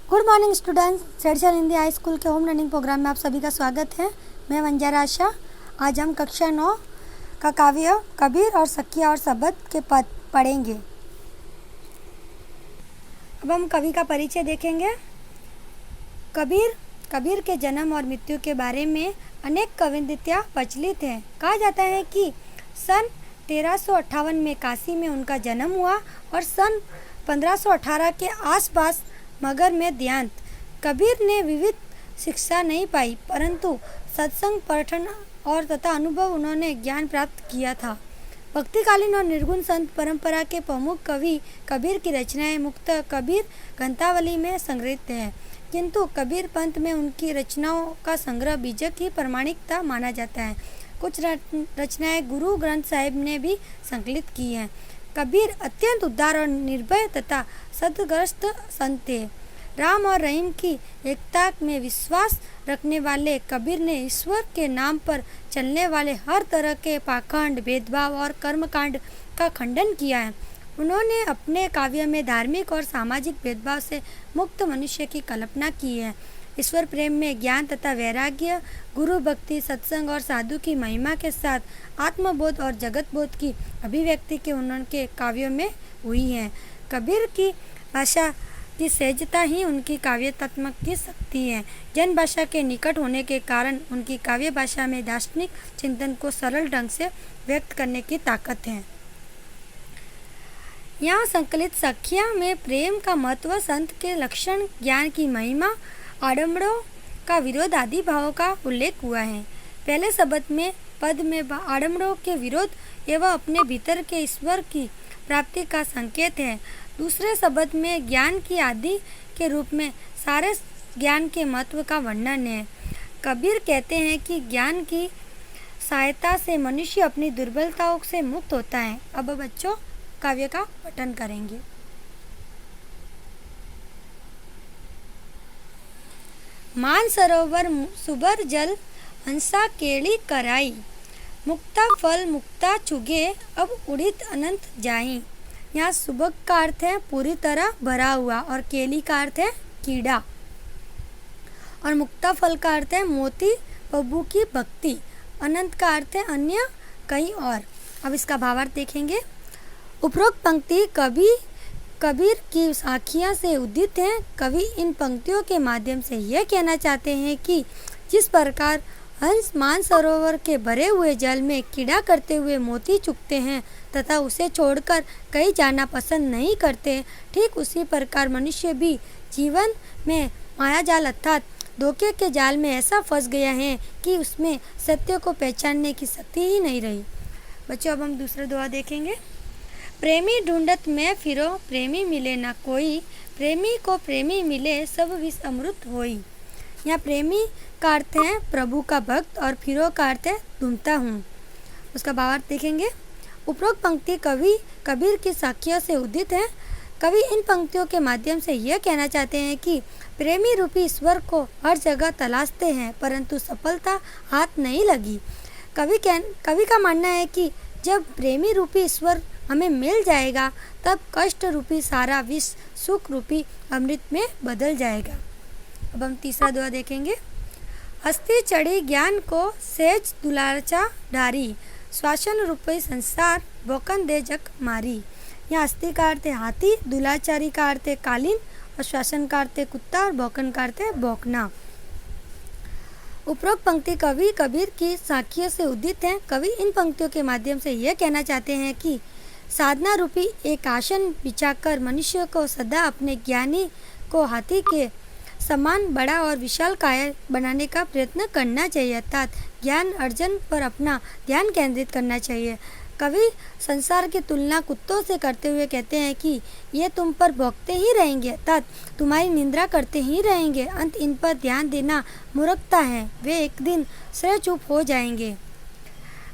Good morning students, सेडशल Hindi high school के home learning programme में आप सभी का स्वागत है। मैं वंजारा आशा। आज हम कक्षा 9 का काव्य कबीर और सखिया और सबद के पद पढ़ेंगे। अब हम कवि का परिचय देखेंगे। कबीर के जन्म और मृत्यु के बारे में अनेक किंवदंतियां प्रचलित हैं। कहा जाता है कि सन 1358 में काशी में उनका जन्म हुआ और सन 1518 के आसपास मगर में देहांत। कबीर ने विविध शिक्षा नहीं पाई, परंतु सत्संग, पठन और तथा अनुभव उन्होंने ज्ञान प्राप्त किया था। भक्तिकालीन और निर्गुण संत परंपरा के प्रमुख कवि कबीर की रचनाएं मुक्त कबीर ग्रंथावली में संग्रहित है, किंतु कबीर पंथ में उनकी रचनाओं का संग्रह बीजक ही प्रमाणिकता माना जाता है। कुछ रचनाएं गुरु ग्रंथ साहिब ने भी संकलित की हैं। कबीर अत्यंत उदार और निर्भय तथा सद्ग्रस्त संत थे। राम और रहीम की एकता में विश्वास रखने वाले कबीर ने ईश्वर के नाम पर चलने वाले हर तरह के पाखंड, भेदभाव और कर्मकांड का खंडन किया है। उन्होंने अपने काव्य में धार्मिक और सामाजिक भेदभाव से मुक्त मनुष्य की कल्पना की है। ईश्वर प्रेम में ज्ञान तथा वैराग्य, गुरु भक्ति, सत्संग और साधु की महिमा के साथ आत्मबोध और जगत बोध की अभिव्यक्ति के उनके काव्यों में हुई है। कबीर की भाषा की सहजता ही उनकी काव्यात्मक की शक्ति है। जन भाषा के निकट होने के कारण उनकी काव्य भाषा में दार्शनिक चिंतन को सरल ढंग से व्यक्त करने की ताकत है। यहाँ संकलित सखिया में प्रेम का महत्व, संत के लक्षण, ज्ञान की महिमा, आडंबरों का विरोध आदि भावों का उल्लेख हुआ है। पहले पद में आडंबरों के विरोध एवं अपने भीतर के ईश्वर की प्राप्ति का संकेत है। दूसरे शब्द में ज्ञान की आदि के रूप में सारे ज्ञान के महत्व का वर्णन है। कबीर कहते हैं कि ज्ञान की सहायता से मनुष्य अपनी दुर्बलताओं से मुक्त होता है। अब बच्चों काव्य का पठन करेंगे। मान सरोवर सुबर जल, हंसा केली कराई, मुक्ता फल मुक्ता चुगे, अब उड़ित अनंत जाई। यहाँ सुबक का अर्थ है पूरी तरह भरा हुआ, और केली का अर्थ है कीड़ा, और मुक्ता फल का अर्थ है मोती प्रभु की भक्ति, अनंत का अर्थ है अन्य कहीं और। अब इसका भावार्थ देखेंगे। उपरोक्त पंक्ति कबीर की साखियाँ से उद्धित हैं। कवि इन पंक्तियों के माध्यम से यह कहना चाहते हैं कि जिस प्रकार हंस मानसरोवर के भरे हुए जल में कीड़ा करते हुए मोती चुगते हैं तथा उसे छोड़कर कहीं जाना पसंद नहीं करते, ठीक उसी प्रकार मनुष्य भी जीवन में मायाजाल अर्थात धोखे के जाल में ऐसा फंस गया है कि उसमें सत्य को पहचानने की शक्ति ही नहीं रही। बच्चों अब हम दूसरा दोहा देखेंगे। प्रेमी ढूंढत में फिरो, प्रेमी मिले ना कोई, प्रेमी को प्रेमी मिले सब विष अमृत होई। यहाँ प्रेमी का अर्थ है प्रभु का भक्त और फिरो का अर्थ है ढूंढता हूँ। उसका भावार्थ देखेंगे। उपरोक्त पंक्ति कबीर की साखियों से उद्धित है। कवि इन पंक्तियों के माध्यम से यह कहना चाहते हैं कि प्रेमी रूपी ईश्वर को हर जगह तलाशते हैं, परंतु सफलता हाथ नहीं लगी। कवि का मानना है कि जब प्रेमी रूपी ईश्वर हमें मिल जाएगा, तब कष्ट रूपी सारा विष सुख रूपी अमृत में बदल जाएगा। अब हम तीसरा दोहा देखेंगे। हस्ती चढ़ी ज्ञान को सेज दुलारचा डारी, श्वासन रूपी संसार भौकन दे जग मारी। यहाँ हस्ती का अर्थ है हाथी, दुलाचारी का अर्थ है कालीन, और श्वासन का अर्थ है कुत्ता, और भौकन का अर्थ है भौंकना। उपरोक्त पंक्ति कबीर की साखियों से उद्धित है। कवि इन पंक्तियों के माध्यम से यह कहना चाहते हैं कि साधना रूपी एक आसन बिछाकर मनुष्य को सदा अपने ज्ञानी को हाथी के समान बड़ा और विशाल काया बनाने का प्रयत्न करना चाहिए, अर्थात ज्ञान अर्जन पर अपना ध्यान केंद्रित करना चाहिए। कवि संसार की तुलना कुत्तों से करते हुए कहते हैं कि ये तुम पर भौंकते ही रहेंगे, अर्थात तुम्हारी निंदा करते ही रहेंगे, अंत इन पर ध्यान देना मूर्खता है, वे एक दिन स्वयं चुप हो जाएंगे।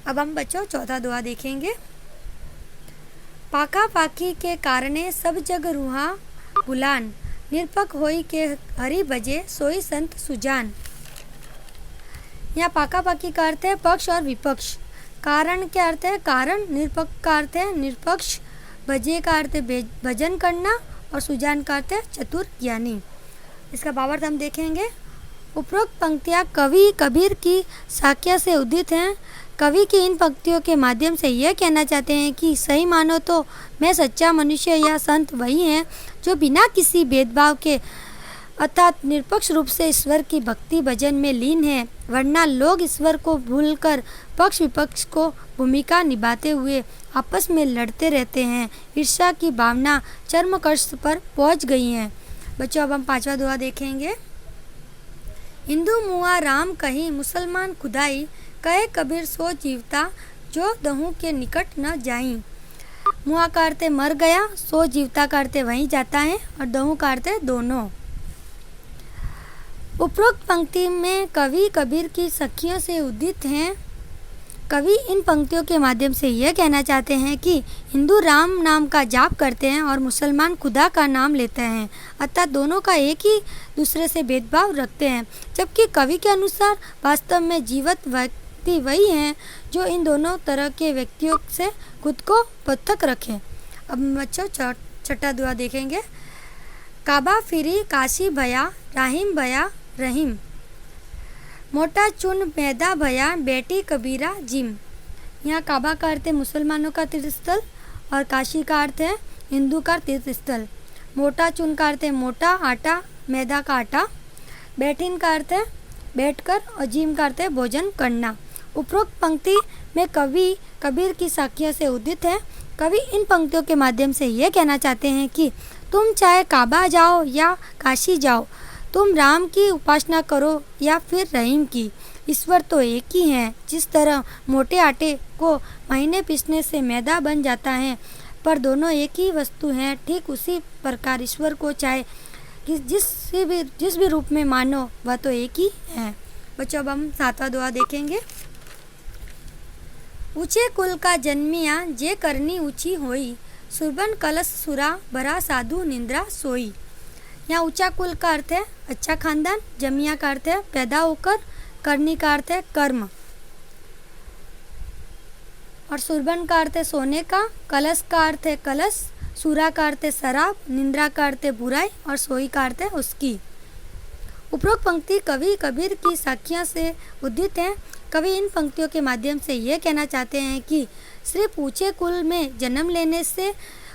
अब हम बच्चों चौथा दोहा देखेंगे। पाका पाकी के कारणे सब जग रूहा बुलान, निरपक होई के हरि भजे सोई संत सुजान। यहाँ पाका पाकी का अर्थ है पक्ष और विपक्ष। कारण क्या अर्थ है कारण, निरपक्ष का अर्थ है निरपक्ष, भजे का अर्थ है भजन करना, और सुजान का अर्थ है चतुर ज्ञानी। इसका भावार्थ हम देखेंगे। उपरोक्त पंक्तियाँ कवि कबीर की साक्ष्य से उद्धृत हैं। कवि की इन पंक्तियों के माध्यम से यह कहना चाहते हैं कि सही मानो तो मैं सच्चा मनुष्य या संत वही हैं जो बिना किसी भेदभाव के अर्थात निरपेक्ष रूप से ईश्वर की भक्ति भजन में लीन है, वरना लोग ईश्वर को भूलकर पक्ष विपक्ष को भूमिका निभाते हुए आपस में लड़ते रहते हैं। ईर्ष्या की भावना चरम कष्ट पर पहुंच गई है। बच्चों, अब हम 5वां दोहा देखेंगे। हिंदू मुआ राम कही मुसलमान खुदाई, कहे कबीर सो जीवता जो दहू के निकट न जाई। मुआ का अर्थ मर गया, सो जीवता का अर्थ वहीं जाता है और दहू का अर्थ दोनों। उपरोक्त पंक्ति में कवि कबीर की सखियों से उद्धृत हैं। कवि इन पंक्तियों के माध्यम से यह कहना चाहते हैं कि हिंदू राम नाम का जाप करते हैं और मुसलमान खुदा का नाम लेते हैं, अर्थात दोनों का एक ही दूसरे से भेदभाव रखते हैं। जबकि कवि के अनुसार वास्तव में जीवित व्यक्ति वही हैं जो इन दोनों तरह के व्यक्तियों से खुद को पृथक रखें। अब बच्चों, 6वां दोहा देखेंगे। काबा फिरी काशी भया राहिम भया रहीम, मोटा चुन मैदा भया बेटी कबीरा जिम। यहाँ काबा का अर्थ है मुसलमानों का तीर्थस्थल और काशी का अर्थ है हिंदू का तीर्थस्थल। मोटा चुन का अर्थ है मोटा आटा, मैदा का आटा। बैठिन का अर्थ है बैठकर और जिम का अर्थ है भोजन करना। उपरोक्त पंक्ति में कवि कबीर की साक्ष्य से उद्धृत है। कवि इन पंक्तियों के माध्यम से यह कहना चाहते हैं कि तुम चाहे काबा जाओ या काशी जाओ, तुम राम की उपासना करो या फिर रहीम की, ईश्वर तो एक ही है। जिस तरह मोटे आटे को महीने पीसने से मैदा बन जाता है पर दोनों एक ही वस्तु हैं, ठीक उसी प्रकार ईश्वर को चाहे कि जिस भी रूप में मानो वह तो एक ही है। बच्चों, अब हम 7वां दोहा देखेंगे। ऊंचे कुल का जन्मिया जे करनी ऊंची होई, सुरबन कलश सुरा भरा साधु निंद्रा सोई। यहाँ ऊंचा कुल का अर्थ है अच्छा खानदान, जमिया का अर्थ है पैदा होकर, करनी का अर्थ है कर्म और सुरबन का अर्थ है सोने का, कलश का अर्थ है कलश, सूरा का अर्थ है शराब, निंद्रा का अर्थ है बुराई और सोई का अर्थ है उसकी। उपरोक्त पंक्ति कवि कबीर की साक्ष्य से उद्धृत है। कवि इन पंक्तियों के माध्यम से यह कहना चाहते हैं कि सिर्फ ऊंचे कुल में जन्म लेने से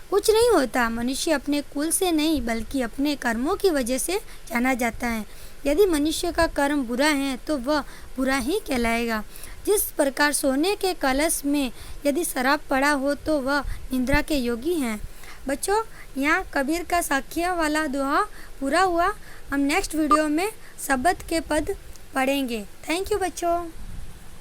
कुछ नहीं होता। मनुष्य अपने कुल से नहीं बल्कि अपने कर्मों की वजह से जाना जाता है। यदि मनुष्य का कर्म बुरा है तो वह बुरा ही कहलाएगा। जिस प्रकार सोने के कलश में यदि शराब पड़ा हो तो वह निंद्रा के योगी हैं। बच्चों, यहाँ कबीर का साक्ष्य वाला दोहा पूरा हुआ। हम नेक्स्ट वीडियो में शब्द के पद पढ़ेंगे। थैंक यू बच्चों।